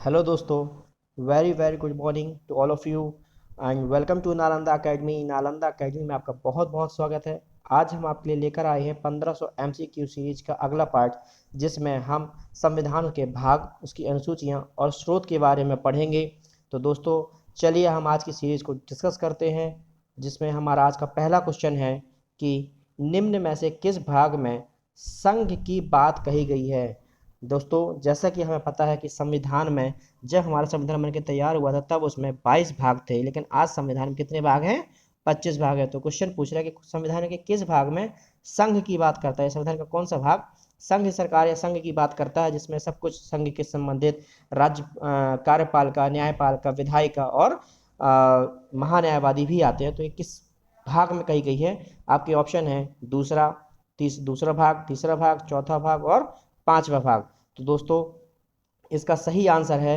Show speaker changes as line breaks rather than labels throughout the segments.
Hello दोस्तों, very very good morning to all of you and welcome to Nalanda academy. Nalanda academy में आपका बहुत बहुत स्वागत है। आज हम आपके लिए लेकर आए हैं 1500 MCQ सीरीज का अगला पार्ट, जिसमें हम संविधान के भाग, उसकी अनुसूचियां और स्रोत के बारे में पढ़ेंगे। तो दोस्तों, चलिए हम आज की सीरीज को डिस्कस करते हैं, जिसमें हमारा आज का पहला क्वेश्चन है कि निम्न में से किस भाग में संघ की बात कही गई है। दोस्तों, जैसा कि हमें पता है कि संविधान में, जब हमारा संविधान बनकर तैयार हुआ था तब उसमें 22 भाग थे, लेकिन आज संविधान में कितने भाग हैं? 25 भाग है। तो क्वेश्चन पूछ रहा है कि संविधान के किस भाग में संघ की बात करता है। संविधान का कौन सा भाग संघ सरकार या संघ की बात करता है, जिसमें सब कुछ संघ के संबंधित राज्य कार्यपालिका, न्यायपालिका, विधायिका और महान्यायवादी भी आते हैं। तो ये किस भाग में कही गई है? आपके ऑप्शन है दूसरा भाग, तीसरा भाग, चौथा भाग और पांचवा भाग। तो दोस्तों, इसका सही आंसर है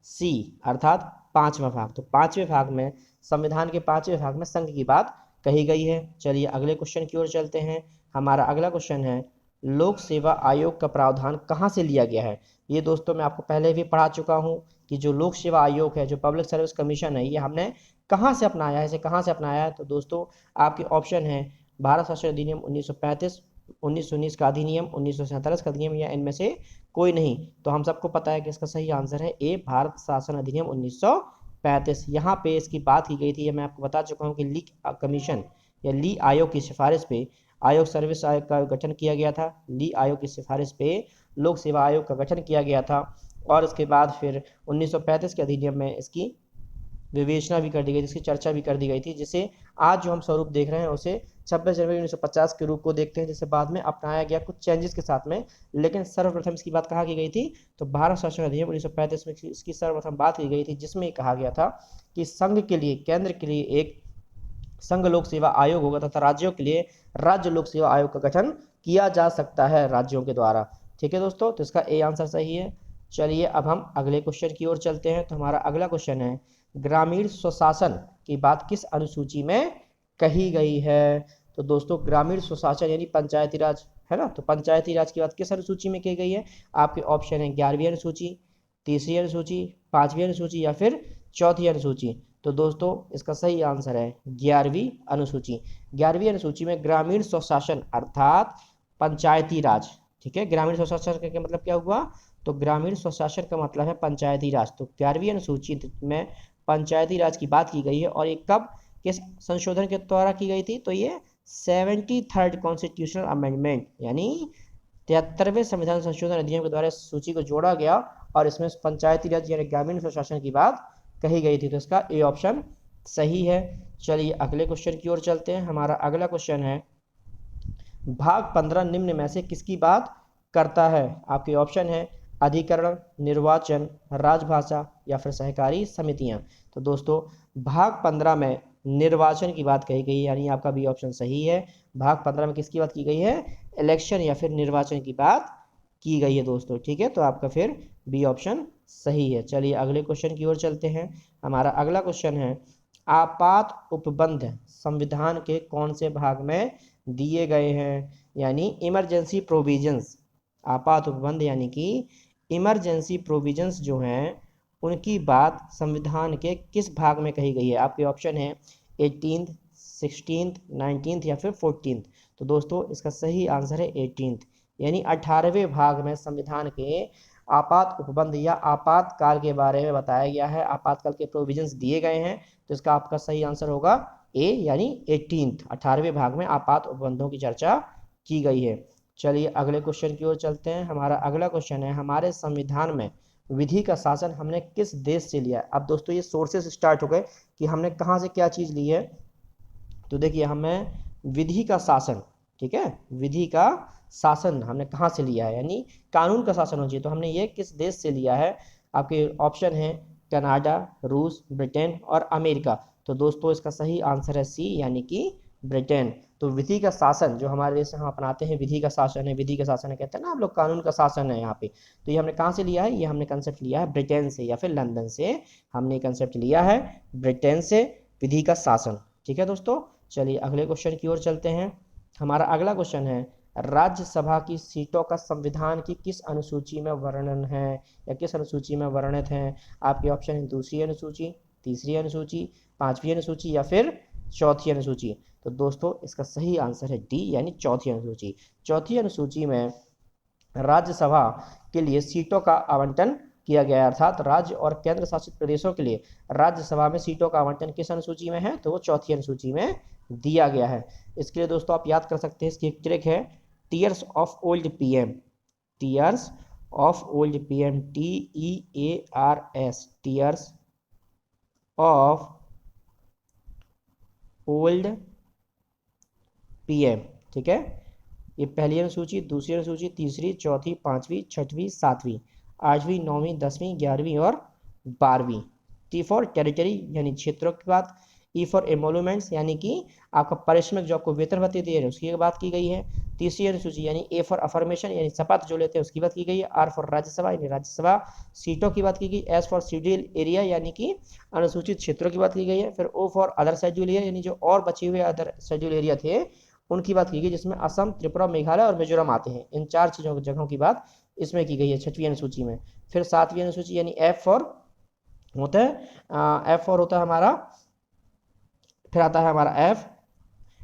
सी, अर्थात पांचवा भाग। तो पांचवें भाग में, संविधान के पांचवें भाग में संघ की बात कही गई है। चलिए अगले क्वेश्चन की ओर चलते हैं। हमारा अगला क्वेश्चन है, लोक सेवा आयोग का प्रावधान कहाँ से लिया गया है। ये दोस्तों मैं आपको पहले भी पढ़ा चुका हूँ कि जो लोक सेवा आयोग है, जो पब्लिक सर्विस कमीशन है, ये हमने कहाँ से अपनाया है, इसे कहाँ से अपनाया है। तो दोस्तों, आपके ऑप्शन है भारत शासन अधिनियम 1935, 1919 का अधिनियम, 1947 का अधिनियम, या इनमें से कोई नहीं। तो हम सबको पता है कि इसका सही आंसर है ए, भारत शासन अधिनियम 1935। यहाँ पे इसकी बात की गई थी, ये मैं आपको बता चुका हूँ कि ली कमीशन या ली आयोग की सिफारिश पे आयोग सर्विस आयोग का गठन किया गया था। ली आयोग की सिफारिश पे लोक सेवा आयोग का गठन किया गया था, और इसके बाद फिर 1935 के अधिनियम में इसकी विवेचना भी कर दी गई, जिसकी चर्चा भी कर दी गई थी, जिसे आज जो हम स्वरूप देख रहे हैं उसे 26 जनवरी 1950 के रूप को देखते हैं, जिसे बाद में अपनाया गया कुछ चेंजेस के साथ में। लेकिन सर्वप्रथम इसकी बात कहाँ की गई थी? तो भारत शासन अधिनियम 1935 में इसकी सर्वप्रथम बात की गई थी, जिसमें कहा गया था कि संघ के लिए, केंद्र के लिए एक संघ लोक सेवा आयोग होगा तथा राज्यों के लिए राज्य लोक सेवा आयोग का गठन किया जा सकता है राज्यों के द्वारा। ठीक है दोस्तों, तो इसका ए आंसर सही है। चलिए अब हम अगले क्वेश्चन की ओर चलते हैं। तो हमारा अगला क्वेश्चन है, ग्रामीण स्वशासन की बात किस अनुसूची में कही गई है। तो दोस्तों, ग्रामीण स्वशासन यानी पंचायती राज है ना, तो पंचायती राज की बात किस अनुसूची में की गई है? आपके ऑप्शन है 11वीं अनुसूची, तीसरी अनुसूची, पांचवी अनुसूची या फिर चौथी अनुसूची। तो दोस्तों, इसका सही आंसर है 11वीं अनुसूची। 11वीं अनुसूची में ग्रामीण स्वशासन अर्थात पंचायती राज। ठीक है, ग्रामीण स्वशासन का मतलब क्या हुआ? तो ग्रामीण स्वशासन का मतलब है पंचायती राज। तो 11वीं अनुसूची में पंचायती राज की बात की गई है, और ये कब, किस संशोधन के द्वारा की गई थी? तो ये 73rd कॉन्स्टिट्यूशनल अमेंडमेंट यानी 73वें संविधान संशोधन अधिनियम के द्वारा सूची को जोड़ा गया, और इसमें पंचायती राज यानी ग्रामीण स्वशासन की बात कही गई थी। तो इसका ए ऑप्शन सही है। चलिए अगले क्वेश्चन की ओर चलते हैं। हमारा अगला क्वेश्चन है, भाग 15 निम्न में से किसकी बात करता है। आपके ऑप्शन है अधिकरण, निर्वाचन, राजभाषा या फिर सहकारी समितियां। तो दोस्तों, भाग 15 में निर्वाचन की बात कही गई है, यानी आपका बी ऑप्शन सही है। भाग 15 में किसकी बात की गई है? इलेक्शन या फिर निर्वाचन की बात की गई है दोस्तों। ठीक है, तो आपका फिर बी ऑप्शन सही है। चलिए अगले क्वेश्चन की ओर चलते हैं। हमारा अगला क्वेश्चन है, आपात उपबंध संविधान के कौन से भाग में दिए गए हैं, यानी इमरजेंसी प्रोविजंस। आपात उपबंध यानी कि इमरजेंसी प्रोविजंस जो हैं, उनकी बात संविधान के किस भाग में कही गई है। आपके ऑप्शन है 18th, 16th, 19th या फिर 14th। तो दोस्तों, इसका सही आंसर है 18th, यानी 18वें भाग में संविधान के आपात उपबंध या आपातकाल के बारे में बताया गया है, आपातकाल के प्रोविजंस दिए गए हैं। तो इसका आपका सही आंसर होगा ए, यानी 18वें भाग में आपात उपबंधों की चर्चा की गई है। चलिए अगले क्वेश्चन की ओर चलते हैं। हमारा अगला क्वेश्चन है, हमारे संविधान में विधि का शासन हमने किस देश से लिया है। अब दोस्तों, ये सोर्सेस स्टार्ट हो गए कि हमने कहाँ से क्या चीज़ ली है। तो देखिए, हमें विधि का शासन, ठीक है, विधि का शासन हमने कहाँ से लिया है, यानी कानून का शासन हो चाहिए, तो हमने ये किस देश से लिया है। आपके ऑप्शन है कनाडा, रूस, ब्रिटेन और अमेरिका। तो दोस्तों, इसका सही आंसर है सी, यानी कि ब्रिटेन। तो विधि का शासन जो हमारे देश में हम अपनाते हैं, विधि का शासन है, विधि का शासन है कहते हैं ना आप लोग, कानून का शासन है यहाँ पे। तो ये हमने कहाँ से लिया है? ये हमने कंसेप्ट लिया है ब्रिटेन से या फिर लंदन से। हमने कंसेप्ट लिया है ब्रिटेन से, विधि का शासन। ठीक है दोस्तों, चलिए अगले क्वेश्चन की ओर चलते हैं। हमारा अगला क्वेश्चन है, राज्यसभा की सीटों का संविधान की किस अनुसूची में वर्णन है या किस अनुसूची में वर्णित है? आपके ऑप्शन है दूसरी अनुसूची, तीसरी अनुसूची, पांचवी अनुसूची या फिर चौथी अनुसूची। तो दोस्तों इसका सही आंसर है डी यानी चौथी अनुसूची। चौथी अनुसूची में राज्यसभा के लिए सीटों का आवंटन किया गया है, अर्थात राज्य और केंद्र शासित प्रदेशों के लिए राज्यसभा में सीटों का आवंटन किस अनुसूची में है? तो वो चौथी अनुसूची में दिया गया है। इसके लिए दोस्तों आप याद कर सकते हैं, इसकी एक ट्रिक है, tears of old PM, tears of old PM, TEARS, tears of old PM. ठीक है, ये पहली अनुसूची, दूसरी अनुसूची, तीसरी, चौथी, पांचवी, छठवीं, सातवीं, आठवीं, नौवीं, 10वीं, 11वीं और 12वीं। टी फॉर टेरिटरी यानी क्षेत्रों की बात, ई फॉर एमोलूमेंट्स यानी कि आपका पारिश्रमिक जो आपको वेतन भत्ते दे रहे हैं उसकी बात की गई है। तीसरी अनुसूची यानी ए फॉर अफर्मेशन यानी शपथ जो लेते हैं उसकी बात की गई है। आर फॉर राज्यसभा यानी राज्यसभा सीटों की बात की गई। एस फॉर शेड्यूल एरिया यानी कि अनुसूचित क्षेत्रों की बात की गई है। फिर O for other schedule area यानी जो और बचे हुए अदर शेड्यूल एरिया थे उनकी बात की गई, जिसमें असम, त्रिपुरा, मेघालय और मिजोरम आते हैं। इन चार चीजों जगहों की बात इसमें की गई है छठवीं अनुसूची में। फिर सातवीं अनुसूची यानी एफ फॉर होता है, एफ फॉर होता है हमारा, फिर आता है हमारा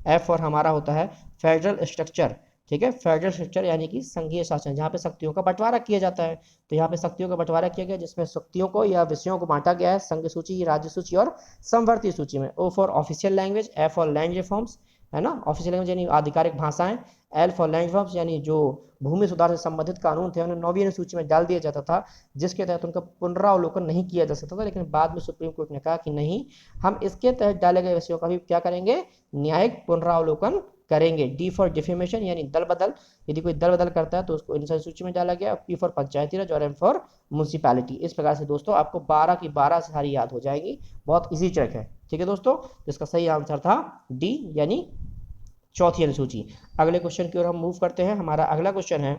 एफ फॉर हमारा होता है फेडरल स्ट्रक्चर। ठीक है, फेडरल स्ट्रक्चर यानी कि संघीय शासन, जहाँ पे शक्तियों का बंटवारा किया जाता है। तो यहाँ पे शक्तियों का बंटवारा किया गया जिसमें शक्तियों को या विषयों को बांटा गया है संघ सूची, राज्य सूची और समवर्ती सूची में। O for official language, F for land reforms, है ना, ऑफिशियल लैंग्वेज यानी आधिकारिक भाषाएं। एल फॉर लैंड रिफॉर्म्स यानी जो भूमि सुधार से संबंधित कानून थे उन्हें 9वीं अनुसूची में डाल दिया जाता था, जिसके तहत उनका पुनरावलोकन नहीं किया जा सकता था। लेकिन बाद में सुप्रीम कोर्ट ने कहा कि नहीं, हम इसके तहत डाले गए विषयों का भी क्या करेंगे, न्यायिक पुनरावलोकन करेंगे। डी फॉर डिफेमेशन यानी दल बदल, यदि कोई दल बदल करता है तो उसको इन सूची में डाला गया। पी फॉर पंचायती राज और एम फॉर म्यूनसिपैलिटी। इस प्रकार से दोस्तों आपको 12 की 12 सारी याद हो जाएगी, बहुत इजी ट्रिक है। ठीक है दोस्तों, जिसका सही आंसर था डी यानी चौथी अनुसूची। अगले क्वेश्चन की ओर हम मूव करते हैं। हमारा अगला क्वेश्चन है,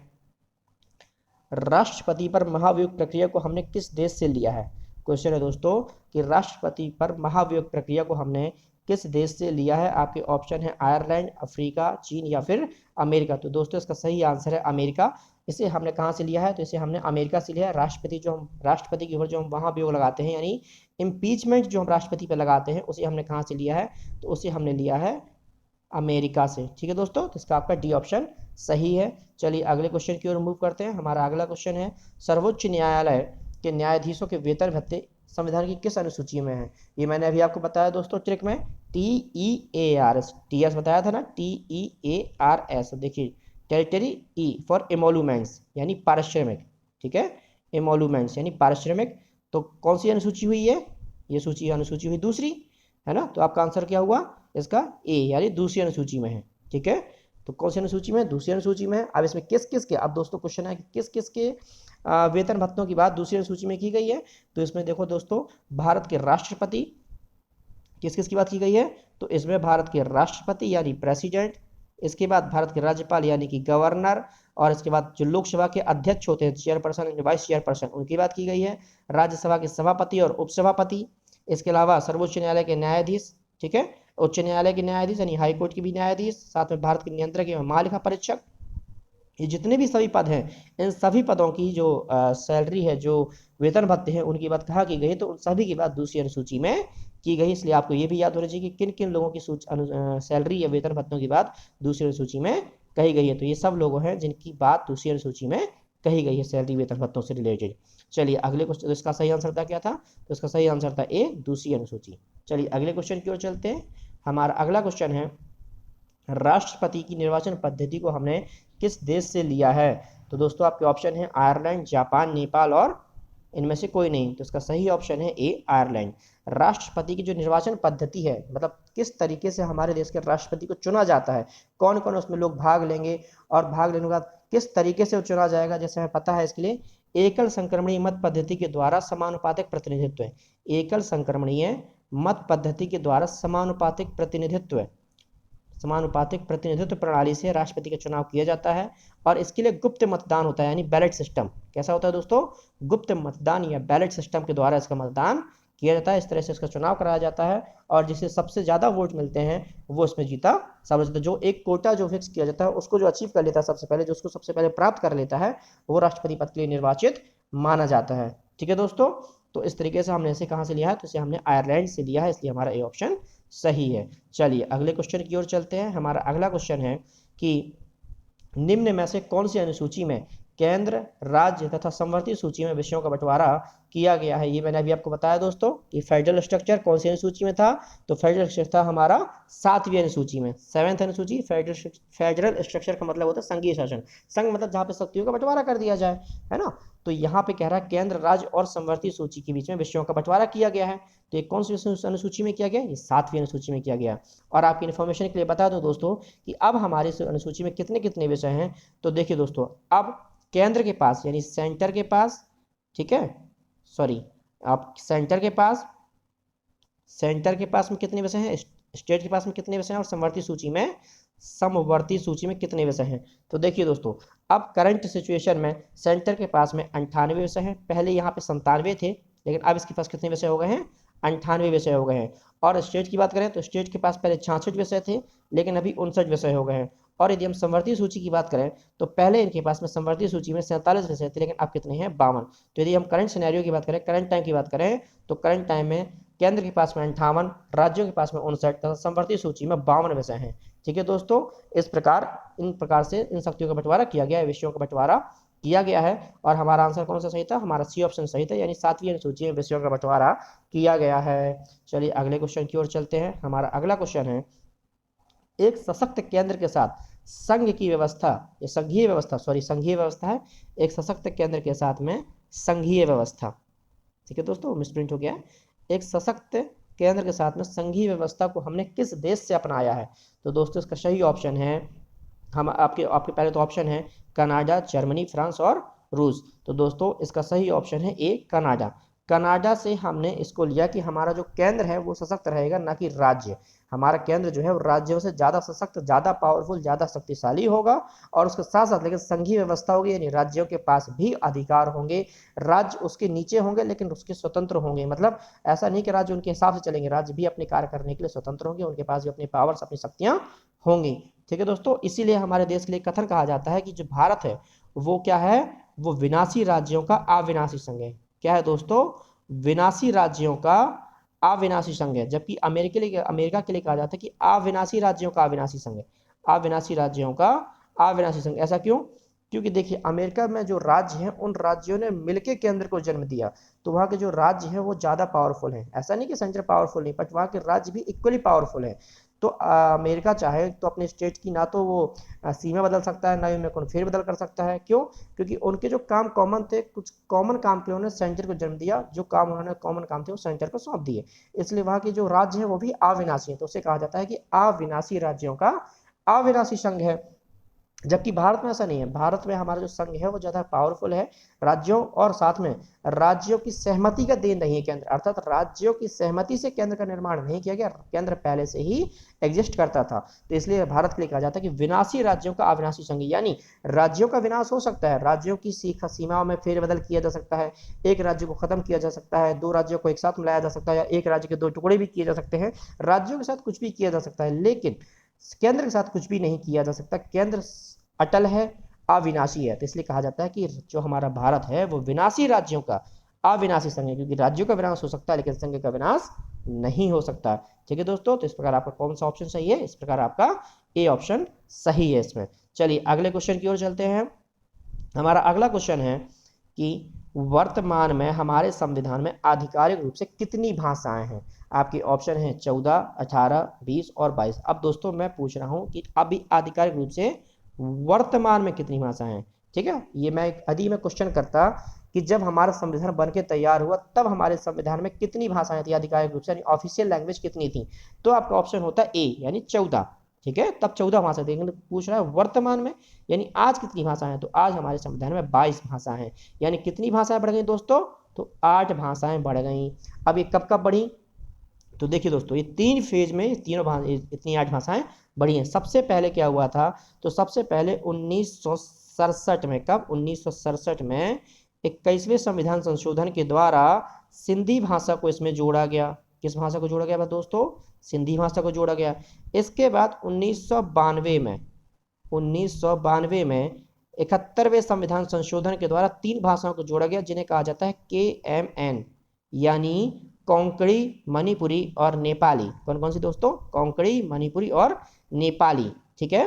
राष्ट्रपति पर महाभियोग प्रक्रिया को हमने किस देश से लिया है? क्वेश्चन है दोस्तों कि राष्ट्रपति पर महाभियोग प्रक्रिया को हमने किस देश से लिया है? आपके ऑप्शन है आयरलैंड, अफ्रीका, चीन या फिर अमेरिका। तो दोस्तों इसका सही आंसर है अमेरिका। इसे हमने कहाँ से लिया है? तो इसे हमने अमेरिका से लिया है। राष्ट्रपति के ऊपर जो हम महाभियोग लगाते हैं यानी इम्पीचमेंट जो हम राष्ट्रपति पर लगाते हैं उसे हमने कहाँ से लिया है? तो उसे हमने लिया है अमेरिका से। ठीक है दोस्तों, तो इसका आपका डी ऑप्शन सही है। चलिए अगले क्वेश्चन की ओर मूव करते हैं। हमारा अगला क्वेश्चन है, सर्वोच्च न्यायालय के न्यायाधीशों के वेतन भत्ते संविधान की किस अनुसूची में है? ये मैंने अभी आपको बताया दोस्तों ट्रिक में, TEARS, टीएस बताया था ना, TEARS। देखिए टेरिटरी, ई फॉर एमोलूमेंट्स यानी पारिश्रमिक। ठीक है, एमोलूमेंट्स यानी पारिश्रमिक। तो कौन सी अनुसूची हुई है? ये सूची अनुसूची हुई दूसरी, है ना। तो आपका आंसर क्या हुआ इसका? ए यानी दूसरी अनुसूची में है। ठीक है, तो कौन सी अनुसूची में? दूसरी अनुसूची में है। अब इसमें किस किस के, अब दोस्तों क्वेश्चन है कि किस किस के वेतन भत्तों की बात दूसरी अनुसूची में की गई है? तो इसमें देखो दोस्तों, भारत के राष्ट्रपति, किस किस की बात की गई है? तो इसमें भारत के राष्ट्रपति यानी प्रेसिडेंट, इसके बाद भारत के राज्यपाल यानी कि गवर्नर, और इसके बाद जो लोकसभा के अध्यक्ष होते हैं, चेयरपर्सन एंड वाइस चेयरपर्सन, उनकी बात की गई है। राज्यसभा के सभापति और उपसभापति, इसके अलावा सर्वोच्च न्यायालय के न्यायाधीश, ठीक है, उच्च न्यायालय के न्यायाधीश यानी हाईकोर्ट के भी न्यायाधीश, साथ में भारत के नियंत्रक एवं महालेखा परीक्षक। ये जितने भी सभी पद हैं, इन सभी पदों की जो सैलरी है, जो वेतन भत्ते हैं, उनकी बात कहा की गई, तो उन सभी की बात दूसरी अनुसूची में की गई। इसलिए आपको ये भी याद होना चाहिए कि किन किन लोगों की सैलरी या वेतन भत्तों की बात दूसरी अनुसूची में कही गई है। तो ये सब लोग हैं जिनकी बात दूसरी अनुसूची में कही गई है, सैलरी वेतन भत्तों से रिलेटेड। चलिए अगले क्वेश्चन, तो इसका सही आंसर था क्या था? तो इसका सही आंसर था ए, दूसरी अनुसूची। चलिए अगले क्वेश्चन की ओर चलते हैं। हमारा अगला क्वेश्चन है, राष्ट्रपति की निर्वाचन पद्धति को हमने किस देश से लिया है? तो दोस्तों आपके ऑप्शन है आयरलैंड, जापान, नेपाल और इनमें से कोई नहीं। तो इसका सही ऑप्शन है ए, आयरलैंड। राष्ट्रपति की जो निर्वाचन पद्धति है, मतलब किस तरीके से हमारे देश के राष्ट्रपति को चुना जाता है, कौन कौन उसमें लोग भाग लेंगे और भाग लेने के बाद किस तरीके से चुना जाएगा, जैसे हमें पता है इसके लिए एकल संक्रमणीय मत पद्धति के द्वारा समानुपातिक प्रतिनिधित्व है। एकल संक्रमणीय मत पद्धति के द्वारा समानुपातिक प्रतिनिधित्व प्रणाली से राष्ट्रपति का चुनाव किया जाता है। और इसके लिए गुप्त मतदान होता है यानी बैलेट सिस्टम। कैसा होता है दोस्तों? गुप्त मतदान या बैलेट सिस्टम के द्वारा इसका मतदान किया जाता है। इस तरह से इसका चुनाव कराया जाता है और जिसे सबसे ज़्यादा वोट मिलते हैं वो इसमें जीता समझते। जो एक कोटा जो फिक्स किया जाता है उसको जो अचीव कर लेता है सबसे पहले, जो उसको सबसे पहले प्राप्त कर लेता है, वो राष्ट्रपति पद के लिए निर्वाचित माना जाता है। ठीक है दोस्तों, तो इस तरीके से हमने इसे कहाँ से लिया है, तो इसे हमने आयरलैंड से लिया है, इसलिए हमारा ए ऑप्शन सही है। चलिए अगले क्वेश्चन की ओर चलते हैं। हमारा अगला क्वेश्चन है कि निम्न में से कौन सी अनुसूची में केंद्र, राज्य तथा समवर्ती सूची में विषयों का बंटवारा किया गया है। ये मैंने अभी आपको बताया दोस्तों कि फेडरल स्ट्रक्चर कौन सी अनुसूची में था, तो फेडरल स्ट्रक्चर था हमारा 7वीं अनुसूची में, 7th अनुसूची। फेडरल स्ट्रक्चर का मतलब होता है संघीय शासन। संघ मतलब जहाँ पे शक्तियों का बंटवारा कर दिया जाए, है ना। तो यहाँ पे कह रहा है केंद्र, राज्य और समवर्ती सूची के बीच में विषयों का बंटवारा किया गया है। तो ये कौन सी अनुसूची में किया गया, ये 7वीं अनुसूची में किया गया। और आपकी इन्फॉर्मेशन के लिए बता दूं दोस्तों कि अब हमारे अनुसूची में कितने कितने विषय हैं। तो देखिए दोस्तों, अब केंद्र के पास यानी सेंटर के पास, ठीक है, सॉरी, आप सेंटर के पास में कितने विषय हैं, स्टेट के पास में कितने विषय हैं, और समवर्ती सूची में कितने विषय हैं। तो देखिए दोस्तों, अब करंट सिचुएशन में सेंटर के पास में 98 विषय हैं। पहले यहाँ पे 97 थे, लेकिन अब इसके पास कितने विषय हो गए हैं, 98 विषय हो गए हैं। और स्टेट की बात करें तो स्टेट के पास पहले 66 विषय थे, लेकिन अभी 59 विषय हो गए हैं। और यदि हम समवर्ती सूची की बात करें तो पहले इनके पास में समवर्ती सूची में 47 विषय थे, लेकिन अब कितने हैं, 52। तो यदि हम करंट सिनेरियो की बात करें, करंट टाइम की बात करें, तो करंट टाइम में केंद्र के पास में 58, राज्यों के पास में 59 तथा समवर्ती सूची में 52 विषय हैं। ठीक है दोस्तों, इन प्रकार से इन शक्तियों का बंटवारा किया गया है, विषयों का बंटवारा किया गया है। और हमारा आंसर कौन सा सही था, हमारा सी ऑप्शन सही था, यानी 7वीं अनुसूची में विषयों का बंटवारा किया गया है। चलिए अगले क्वेश्चन की ओर चलते हैं। हमारा अगला क्वेश्चन है, एक सशक्त केंद्र के साथ संघ की व्यवस्था, ये संघीय व्यवस्था है, एक सशक्त केंद्र के साथ में संघीय व्यवस्था। ठीक है दोस्तों, मिसप्रिंट हो गया। एक सशक्त केंद्र के साथ में संघीय व्यवस्था को हमने किस देश से अपनाया है। तो दोस्तों इसका सही ऑप्शन है, हम आपके पहले तो ऑप्शन है कनाडा, जर्मनी, फ्रांस और रूस। तो दोस्तों इसका सही ऑप्शन है ए, कनाडा। कनाडा से हमने इसको लिया कि हमारा जो केंद्र है वो सशक्त रहेगा, ना कि राज्य। हमारा केंद्र जो है वो राज्यों से ज़्यादा सशक्त, ज़्यादा पावरफुल, ज़्यादा शक्तिशाली होगा। और उसके साथ साथ लेकिन संघीय व्यवस्था होगी, यानी राज्यों के पास भी अधिकार होंगे, राज्य उसके नीचे होंगे लेकिन उसके स्वतंत्र होंगे। मतलब ऐसा नहीं कि राज्य उनके हिसाब से चलेंगे, राज्य भी अपने कार्य करने के लिए स्वतंत्र होंगे, उनके पास भी अपने पावर्स, अपनी शक्तियाँ होंगी। ठीक है दोस्तों, इसीलिए हमारे देश के लिए कथन कहा जाता है कि जो भारत है वो क्या है, वो विनाशी राज्यों का अविनाशी संघ है। क्या है दोस्तों, विनाशी राज्यों का अविनाशी संघ है। जबकि अमेरिका के लिए कहा जाता है कि अविनाशी राज्यों का अविनाशी संघ है, अविनाशी राज्यों का अविनाशी संघ। ऐसा क्यों, क्योंकि देखिए अमेरिका में जो राज्य हैं उन राज्यों ने मिलके केंद्र को जन्म दिया, तो वहाँ के जो राज्य हैं वो ज़्यादा पावरफुल हैं। ऐसा नहीं कि सेंटर पावरफुल नहीं, बट वहाँ के राज्य भी इक्वली पावरफुल हैं। तो अमेरिका चाहे तो अपने स्टेट की ना तो वो सीमा बदल सकता है, ना ही उनमें फेर बदल कर सकता है। क्यों, क्योंकि उनके जो काम कॉमन थे, कुछ कॉमन काम पे उन्होंने सेंटर को जन्म दिया, जो काम उन्होंने कॉमन काम थे वो सेंटर को सौंप दिए। इसलिए वहाँ के जो राज्य हैं वो भी अविनाशी हैं, तो उसे कहा जाता है कि अविनाशी राज्यों का अविनाशी संघ है। जबकि भारत में ऐसा नहीं है, भारत में हमारा जो संघ है वो ज़्यादा पावरफुल है राज्यों, और साथ में राज्यों की सहमति का देन नहीं है केंद्र, अर्थात राज्यों की सहमति से केंद्र का निर्माण नहीं किया गया, केंद्र पहले से ही एग्जिस्ट करता था। तो इसलिए भारत के लिए कहा जाता है कि विनाशी राज्यों का अविनाशी संघ, यानी राज्यों का विनाश हो सकता है, राज्यों की सीमाओं में फेरबदल किया जा सकता है, एक राज्य को खत्म किया जा सकता है, 2 राज्यों को एक साथ मिलाया जा सकता है, या एक राज्य के 2 टुकड़े भी किए जा सकते हैं, राज्यों के साथ कुछ भी किया जा सकता है, लेकिन केंद्र के साथ कुछ भी नहीं किया जा सकता। केंद्र अटल है, अविनाशी है। तो इसलिए कहा जाता है कि जो हमारा भारत है वो विनाशी राज्यों का अविनाशी संघ है, क्योंकि राज्यों का विनाश हो सकता है लेकिन संघ का विनाश नहीं हो सकता। ठीक है दोस्तों, तो इस प्रकार आपका कौन सा ऑप्शन सही है, इस प्रकार आपका ए ऑप्शन सही है इसमें। चलिए अगले क्वेश्चन की ओर चलते हैं। हमारा अगला क्वेश्चन है कि वर्तमान में हमारे संविधान में आधिकारिक रूप से कितनी भाषाएं हैं। आपके ऑप्शन है 14, 18, 20 और 22। अब दोस्तों मैं पूछ रहा हूं कि अभी आधिकारिक रूप से वर्तमान में कितनी भाषाएं हैं। ठीक है, ये यदि मैं क्वेश्चन करता कि जब हमारा संविधान बनके तैयार हुआ तब हमारे संविधान में कितनी भाषाएं थी आधिकारिक रूप से, यानी ऑफिशियल लैंग्वेज कितनी थी, तो आपका ऑप्शन होता है ए, यानी 14। ठीक है, तब 14 भाषा थी, लेकिन पूछ रहा है वर्तमान में यानी आज कितनी भाषाएं हैं, तो आज हमारे संविधान में 22 भाषाएं हैं। यानी कितनी भाषाएं बढ़ गई दोस्तों, तो 8 भाषाएं बढ़ गई। अब ये कब कब बढ़ी, तो देखिए दोस्तों ये 3 फेज में इतनी 8 भाषाएं बढ़ी हैं। सबसे पहले क्या हुआ था, तो सबसे पहले 1967 में, कब, 1967 में 21वें संविधान संशोधन के द्वारा सिंधी भाषा को इसमें जोड़ा गया। किस भाषा को जोड़ा गया दोस्तों? सिंधी भाषा को जोड़ा गया। इसके बाद 1992 में 71वें संविधान संशोधन के द्वारा 3 भाषाओं को जोड़ा गया, जिन्हें कहा जाता है KMN, यानी कोंकणी, मणिपुरी और नेपाली। कौन कौन सी दोस्तों? कोंकणी, मणिपुरी और नेपाली। ठीक है,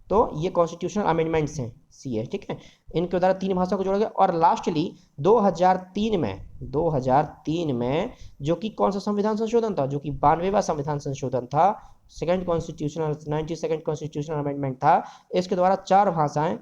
तो ये कॉन्स्टिट्यूशनल अमेंडमेंट्स हैं, सी है। ठीक है, इनके द्वारा 3 भाषाओं को जोड़ा गया। और लास्टली 2003 में जो कि कौन सा संविधान संशोधन था? जो कि 92वां संविधान संशोधन था, 92nd कॉन्स्टिट्यूशनल अमेंडमेंट था। इसके द्वारा 4 भाषाएं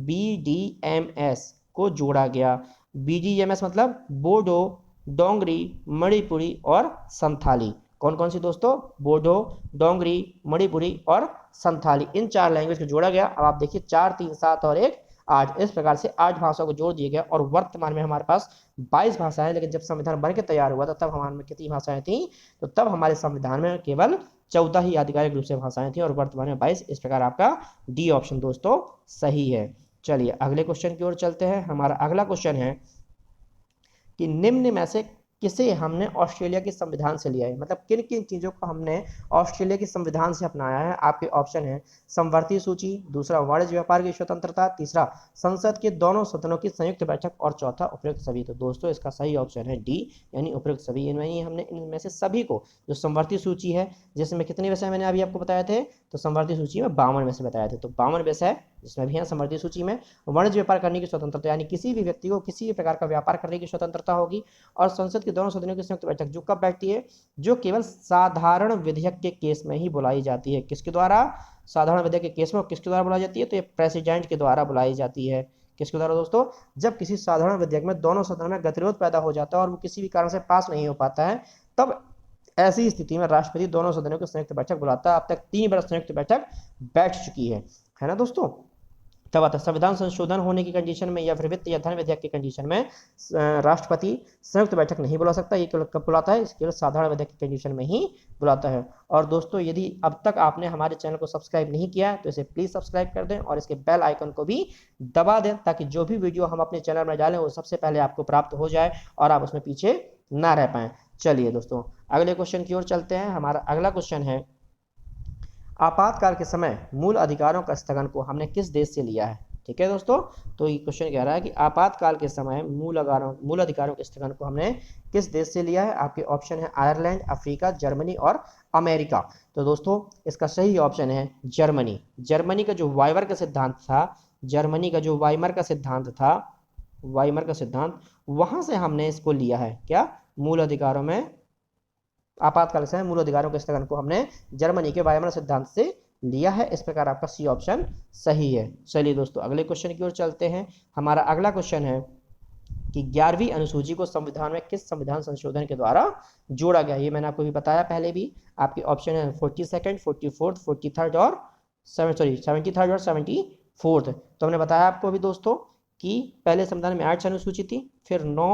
BDMS को जोड़ा गया। BDMS मतलब बोडो, डोंगरी, मणिपुरी और संथाली। कौन कौन सी दोस्तों? बोडो, डोंगरी, मणिपुरी और संथाली। इन 4 लैंग्वेज को जोड़ा गया। अब आप देखिए 4, 3, 7 और 1, 8, इस प्रकार से 8 भाषाओं को जोड़ दिया गया। और वर्तमान में हमारे पास 22 भाषाएं, लेकिन जब संविधान बन के तैयार हुआ था तब हमारे में कितनी भाषाएं थी? तो तब हमारे संविधान में केवल 14 ही आधिकारिक रूप से भाषाएं थी और वर्तमान में 22। इस प्रकार आपका डी ऑप्शन दोस्तों सही है। चलिए अगले क्वेश्चन की ओर चलते हैं। हमारा अगला क्वेश्चन है कि निम्न में से किसे हमने ऑस्ट्रेलिया के संविधान से लिया है? मतलब किन किन चीजों को हमने ऑस्ट्रेलिया के संविधान से अपनाया है? आपके ऑप्शन है समवर्ती सूची, दूसरा वाणिज्य व्यापार की स्वतंत्रता, तीसरा संसद के दोनों सदनों की संयुक्त बैठक और चौथा उपयुक्त सभी। तो दोस्तों इसका सही ऑप्शन है डी, यानी उपयुक्त सभी। हमने इनमें से सभी को, जो समवर्ती सूची है जिसमें कितने विषय मैंने अभी आपको बताए थे? तो समवर्ती सूची में 52 विषय बताए थे, तो 52 विषय जिसमें भी है समवर्ती सूची में। वाणिज्य व्यापार करने की स्वतंत्रता, यानी किसी भी व्यक्ति को किसी भी प्रकार का व्यापार करने की स्वतंत्रता होगी। और संसद के दोनों सदनों की संयुक्त बैठक जो कब बैठती है? जो केवल साधारण विधेयक के केस में ही बुलाई जाती है। किसके द्वारा? साधारण विधेयक के केस में। किसके द्वारा बुलाई जाती है? तो ये प्रेसिडेंट के द्वारा बुलाई जाती है। किसके द्वारा दोस्तों? जब किसी साधारण विधेयक में दोनों सदनों में गतिरोध पैदा हो जाता है और वो किसी भी कारण से पास नहीं हो पाता है, तब ऐसी स्थिति में राष्ट्रपति दोनों सदनों की संयुक्त बैठक बुलाता है। अब तक 3 बार संयुक्त बैठक बैठ चुकी है ना दोस्तों? तब आता है संविधान संशोधन होने की कंडीशन में या फिर वित्त या धन विधेयक की कंडीशन में राष्ट्रपति संयुक्त बैठक नहीं बुला सकता। ये केवल कब बुलाता है? केवल साधारण विधेयक की कंडीशन में ही बुलाता है। और दोस्तों यदि अब तक आपने हमारे चैनल को सब्सक्राइब नहीं किया है तो इसे प्लीज सब्सक्राइब कर दें और इसके बेल आइकन को भी दबा दें, ताकि जो भी वीडियो हम अपने चैनल में डालें वो सबसे पहले आपको प्राप्त हो जाए और आप उसमें पीछे ना रह पाए। चलिए दोस्तों अगले क्वेश्चन की ओर चलते हैं। हमारा अगला क्वेश्चन है, आपातकाल के समय मूल अधिकारों का स्थगन को हमने किस देश से लिया है? ठीक है दोस्तों, तो ये क्वेश्चन कह रहा है कि आपातकाल के समय मूल अधिकारों के स्थगन को हमने किस देश से लिया है? आपके ऑप्शन है आयरलैंड, अफ्रीका, जर्मनी और अमेरिका। तो दोस्तों इसका सही ऑप्शन है जर्मनी। जर्मनी का जो वाइमर का सिद्धांत था, वहां से हमने इसको लिया है। क्या? मूल अधिकारों में आपातकाल से मूल अधिकारों के स्थगन को हमने जर्मनी के वाइमर सिद्धांत से लिया है। इस प्रकार आपका सी ऑप्शन सही है। चलिए दोस्तों अगले क्वेश्चन की ओर चलते हैं। हमारा अगला क्वेश्चन है कि 11वीं अनुसूची को संविधान में किस संविधान संशोधन के द्वारा जोड़ा गया? ये मैंने आपको भी बताया पहले भी। आपके ऑप्शन है 42nd, 44th, 43rd और 73rd और 74th। तो हमने बताया आपको अभी दोस्तों कि पहले संविधान में 8 अनुसूची थी, फिर 9,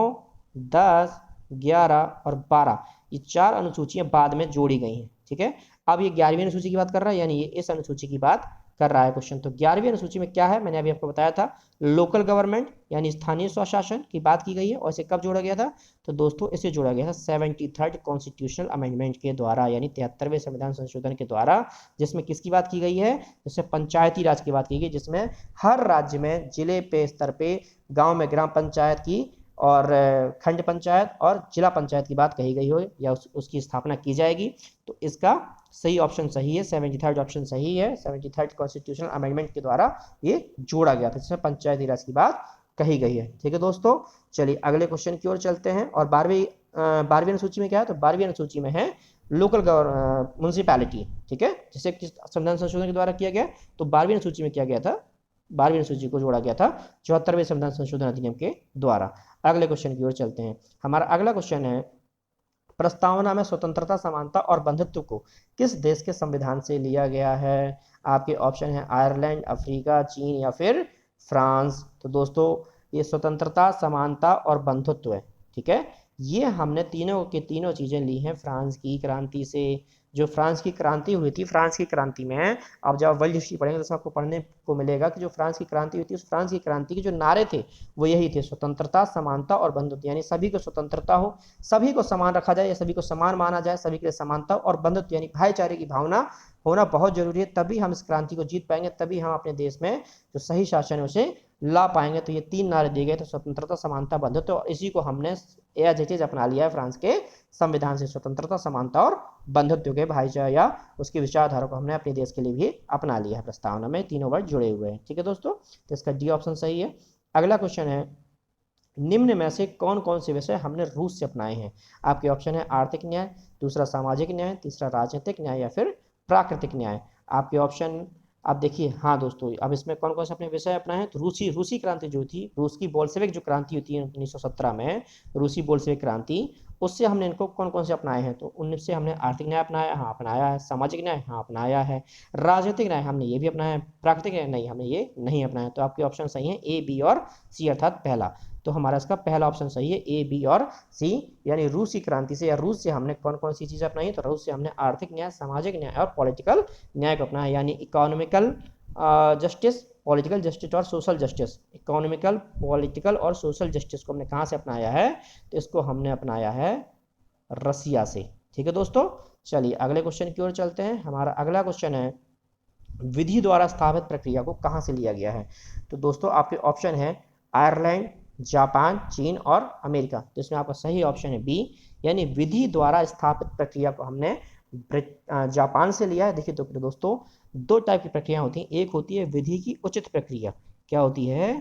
10, 11 और 12 ये 4 अनुसूचियां बाद में जोड़ी गई हैं। ठीक है, अब ये 11वीं अनुसूची की बात कर रहा है, यानी ये इस अनुसूची की बात कर रहा है क्वेश्चन। तो 11वीं अनुसूची में क्या है? मैंने अभी आपको बताया था, लोकल गवर्नमेंट यानी स्थानीय स्वशासन की बात की गई है। और इसे कब जोड़ा गया था? तो दोस्तों इसे जोड़ा गया था 73rd कॉन्स्टिट्यूशनल अमेंडमेंट के द्वारा, यानी 73वें संविधान संशोधन के द्वारा, जिसमें किसकी बात की गई है? जिसमें पंचायती राज की बात की गई, जिसमें हर राज्य में जिले पे स्तर पे, गाँव में ग्राम पंचायत की और खंड पंचायत और जिला पंचायत की बात कही गई हो या उसकी स्थापना की जाएगी। तो इसका सही ऑप्शन सही है, 73rd ऑप्शन सही है। 73rd कॉन्स्टिट्यूशनल अमेंडमेंट के द्वारा ये जोड़ा गया था, जिसमें पंचायती राज की बात कही गई है। ठीक है दोस्तों, चलिए अगले क्वेश्चन की ओर चलते हैं। और 12वीं अनुसूची में क्या है? तो 12वीं अनुसूची में है लोकल म्युनिसिपैलिटी। ठीक है, जिसे संविधान संशोधन के द्वारा किया गया। तो 12वीं अनुसूची में किया गया था, 12वीं अनुसूची को जोड़ा गया था 74वें संविधान संशोधन अधिनियम के द्वारा। अगले क्वेश्चन की ओर चलते हैं। हमारा अगला क्वेश्चन है, प्रस्तावना में स्वतंत्रता, समानता और बंधुत्व को किस देश के संविधान से लिया गया है? आपके ऑप्शन है आयरलैंड, अफ्रीका, चीन या फिर फ्रांस। तो दोस्तों ये स्वतंत्रता, समानता और बंधुत्व है। ठीक है, ये हमने तीनों की तीनों चीजें ली हैं फ्रांस की क्रांति से, जो फ्रांस की क्रांति हुई थी, फ्रांस की क्रांति में, अब जब वर्ल्ड हिस्ट्री पढ़ेंगे तो उसमें आपको पढ़ने को मिलेगा कि जो फ्रांस की क्रांति हुई थी, उस फ्रांस की क्रांति के जो नारे थे वो यही थे, स्वतंत्रता, समानता और बंधुत्व, यानी सभी को स्वतंत्रता हो, सभी को समान रखा जाए या सभी को समान माना जाए, सभी के लिए समानता और बंधुत्व यानी भाईचारे की भावना होना बहुत जरूरी है। तभी हम इस क्रांति को जीत पाएंगे, तभी हम अपने देश में जो सही शासन है उसे ला पाएंगे। तो ये 3 नारे दिए गए थे, स्वतंत्रता, समानता, बंधुत्व, और इसी को हमने एज इट इज अपना लिया है फ्रांस के संविधान से, स्वतंत्रता, समानता और बंधुत्व के भाईचारा या उसकी विचारधारा को हमने अपने देश के लिए भी अपना लिया है। प्रस्तावना में तीनों वर्ड जुड़े हुए हैं। ठीक है दोस्तों, तो इसका डी ऑप्शन सही है। अगला क्वेश्चन है, निम्न में से कौन कौन से विषय हमने रूस से अपनाए हैं? आपके ऑप्शन है आर्थिक न्याय, दूसरा सामाजिक न्याय, तीसरा राजनीतिक न्याय या फिर प्राकृतिक न्याय। आपके ऑप्शन आप देखिए। हाँ दोस्तों, अब इसमें कौन कौन से अपने विषय अपनाए हैं? तो रूसी क्रांति जो थी, रूस की बोल्शेविक जो क्रांति होती है 1917 में, रूसी बोल्शेविक क्रांति, उससे हमने इनको कौन कौन से अपनाए हैं? तो उनसे हमने आर्थिक न्याय अपनाया, हाँ अपनाया है। सामाजिक न्याय, हाँ अपनाया है। राजनीतिक न्याय हमने ये भी अपनाया है। प्राकृतिक न्याय नहीं, हमने ये नहीं अपनाया। तो आपके ऑप्शन सही है ए, बी और सी, अर्थात पहला। तो हमारा इसका पहला ऑप्शन सही है, ए, बी और सी, यानी रूसी क्रांति से या रूस से हमने कौन कौन सी चीजें अपनाई? तो रूस से हमने आर्थिक न्याय, सामाजिक न्याय और पॉलिटिकल न्याय को अपनाया, यानी इकोनॉमिकल जस्टिस, पॉलिटिकल जस्टिस और सोशल जस्टिस। इकोनॉमिकल, पॉलिटिकल और सोशल जस्टिस को हमने कहाँ से अपनाया है? तो इसको हमने अपनाया है रसिया से। ठीक है दोस्तों, चलिए अगले क्वेश्चन की ओर चलते हैं। हमारा अगला क्वेश्चन है, विधि द्वारा स्थापित प्रक्रिया को कहाँ से लिया गया है? तो दोस्तों आपके ऑप्शन है आयरलैंड, जापान, चीन और अमेरिका। तो इसमें आपका सही ऑप्शन है बी, यानी विधि द्वारा स्थापित प्रक्रिया को हमने जापान से लिया है। देखिए तो दोस्तों, 2 टाइप की प्रक्रिया होती हैं। एक होती है विधि की उचित प्रक्रिया, क्या होती है?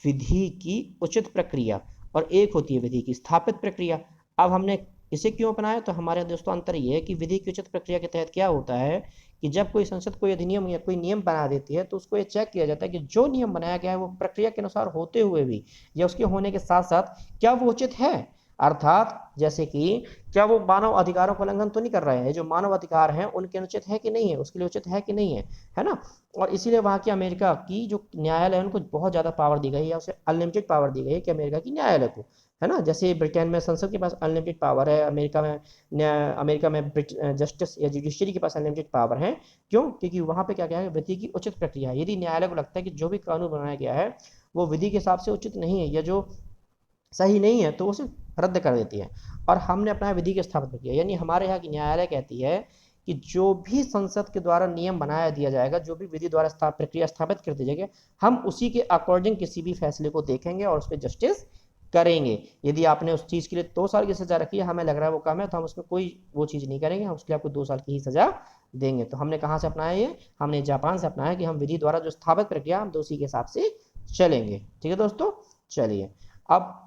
विधि की उचित प्रक्रिया, और एक होती है विधि की स्थापित प्रक्रिया। अब हमने इसे क्यों अपनाया? तो हमारे दोस्तों अंतर ये है कि विधि की उचित प्रक्रिया के तहत क्या होता है कि जब कोई संसद कोई अधिनियम या कोई नियम बना देती है तो उसको ये चेक किया जाता है कि जो नियम बनाया गया है वो प्रक्रिया के अनुसार होते हुए भी या उसके होने के साथ साथ क्या वो उचित है। अर्थात जैसे कि क्या वो मानव अधिकारों का उल्लंघन तो नहीं कर रहे हैं, जो मानव अधिकार हैं उनके अनुचित है कि नहीं है, उसके लिए उचित है कि नहीं है ना। और इसीलिए वहां की अमेरिका की जो न्यायालय है उनको बहुत ज्यादा पावर दी गई है, उसे अनलिमिटेड पावर दी गई है कि अमेरिका की न्यायालय को, है ना। जैसे ब्रिटेन में संसद के पास अनलिमिटेड पावर है, अमेरिका में जस्टिस या जुडिशरी के पास अनलिमिटेड पावर है। क्यों? क्योंकि वहां पे क्या क्या है, विधि की उचित प्रक्रिया है। यदि न्यायालय को लगता है कि जो भी कानून बनाया गया है वो विधि के हिसाब से उचित नहीं है या जो सही नहीं है तो उसे रद्द कर देती है। और हमने अपना विधि की स्थापित प्रक्रिया, यानी हमारे यहाँ की न्यायालय कहती है कि जो भी संसद के द्वारा नियम बनाया दिया जाएगा, जो भी विधि द्वारा प्रक्रिया स्थापित कर दी जाएगी, हम उसी के अकॉर्डिंग किसी भी फैसले को देखेंगे और उस पर जस्टिस करेंगे। यदि आपने उस चीज के लिए 2 साल की सजा रखी है, हमें लग रहा है वो कम है, तो हम उसमें कोई वो चीज नहीं करेंगे, हम उसके लिए आपको 2 साल की ही सजा देंगे। तो हमने कहाँ से अपनाया? ये हमने जापान से अपनाया कि हम विधि द्वारा जो स्थापित प्रक्रिया हम उसी के हिसाब से चलेंगे। ठीक है दोस्तों, चलिए अब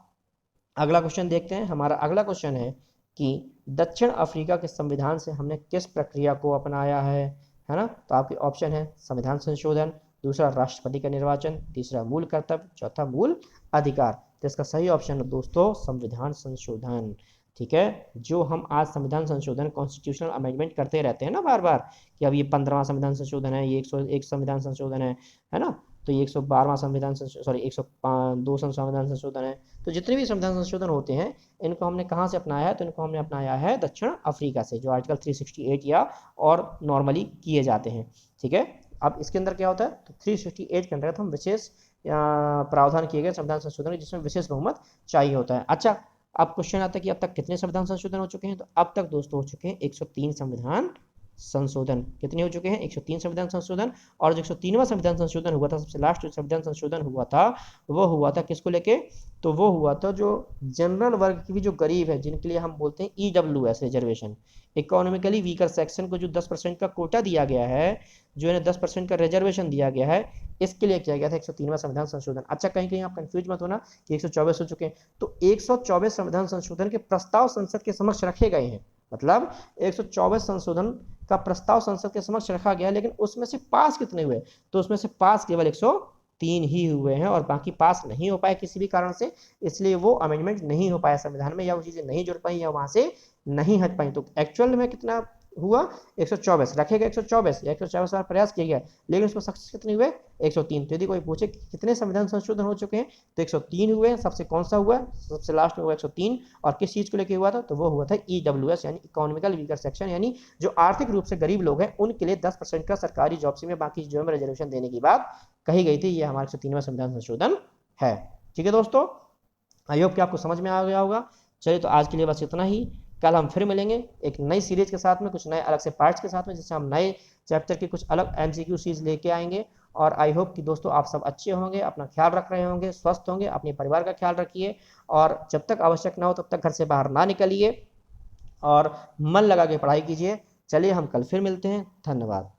अगला क्वेश्चन देखते हैं। हमारा अगला क्वेश्चन है कि दक्षिण अफ्रीका के संविधान से हमने किस प्रक्रिया को अपनाया है ना। तो आपके ऑप्शन है संविधान संशोधन, दूसरा राष्ट्रपति का निर्वाचन, तीसरा मूल कर्तव्य, चौथा मूल अधिकार। तो इसका सही ऑप्शन है दोस्तों संविधान संशोधन। ठीक है, जो हम आज संविधान संशोधन, कॉन्स्टिट्यूशनल अमेंडमेंट करते रहते हैं ना बार बार, कि अब ये 15वां संविधान संशोधन है, ये 101 संविधान संशोधन है ना, तो ये 112वां संविधान सॉरी 102 संविधान संशोधन है। तो जितने भी संविधान संशोधन होते हैं इनको हमने कहाँ से अपनाया है? तो इनको हमने अपनाया है दक्षिण अफ्रीका से, जो आर्टिकल 368 या और नॉर्मली किए जाते हैं। ठीक है, अब इसके अंदर क्या होता है? तो 368 के अंतर्गत हम विशेष प्रावधान किए गए संविधान संशोधन जिसमें विशेष बहुमत चाहिए होता है। अच्छा, अब क्वेश्चन आता है कि अब तक कितने संविधान संशोधन हो चुके हैं? तो अब तक दोस्तों हो चुके हैं 103 संविधान संशोधन। कितने हो चुके हैं? 103 संविधान संशोधन। और जो 103वां संविधान संशोधन हुआ था, सबसे लास्ट जो संविधान संशोधन हुआ था, वो हुआ था किसको लेके? तो वो हुआ था जो जनरल वर्ग की भी जो गरीब है, जिनके लिए हम बोलते हैं EWS reservation, economically weaker section को जो 10% का कोटा दिया गया है, जो इन्हें 10% का रिजर्वेशन दिया गया है, इसके लिए किया गया था 103वां संविधान संशोधन। अच्छा, कहीं कहीं आप कंफ्यूज मत होना कि 124 हो चुके हैं, तो 124 संविधान संशोधन के प्रस्ताव संसद के समक्ष रखे गए हैं। मतलब 124 संशोधन का प्रस्ताव संसद के समक्ष रखा गया, लेकिन उसमें से पास कितने हुए? तो उसमें से पास केवल 103 ही हुए हैं और बाकी पास नहीं हो पाए किसी भी कारण से, इसलिए वो अमेंडमेंट नहीं हो पाया संविधान में, या वो चीजें नहीं जुड़ पाई या वहां से नहीं हट पाई। तो एक्चुअल में कितना हुआ 124, रखेगा 124 या 124 बार प्रयास किया गया, लेकिन उसमें सक्सेस कितने हुए 103। तो यदि कोई पूछे कि कितने संविधान संशोधन हो चुके हैं तो 103 हुए। सबसे कौन सा हुआ, सबसे लास्ट में हुआ 103, और किस चीज को लेकर हुआ था, तो वो हुआ था EWS यानी इकोनॉमिकल वीकर सेक्शन, यानी जो आर्थिक रूप से गरीब लोग हैं उनके लिए 10% का सरकारी जॉब से में बाकी चीजों में रिजर्वेशन देने की बात कही गई थी। ये हमारा 103वां संविधान संशोधन है। ठीक है दोस्तों, आई होप कि आपको समझ में आ गया होगा। चलिए तो आज के लिए बस इतना ही। कल हम फिर मिलेंगे एक नई सीरीज के साथ में, कुछ नए अलग से पार्ट्स के साथ में, जिससे हम नए चैप्टर के कुछ अलग MCQ सीरीज लेके आएंगे। और आई होप कि दोस्तों आप सब अच्छे होंगे, अपना ख्याल रख रहे होंगे, स्वस्थ होंगे, अपने परिवार का ख्याल रखिए, और जब तक आवश्यक ना हो तब तक घर से बाहर ना निकलिए और मन लगा के पढ़ाई कीजिए। चलिए हम कल फिर मिलते हैं, धन्यवाद।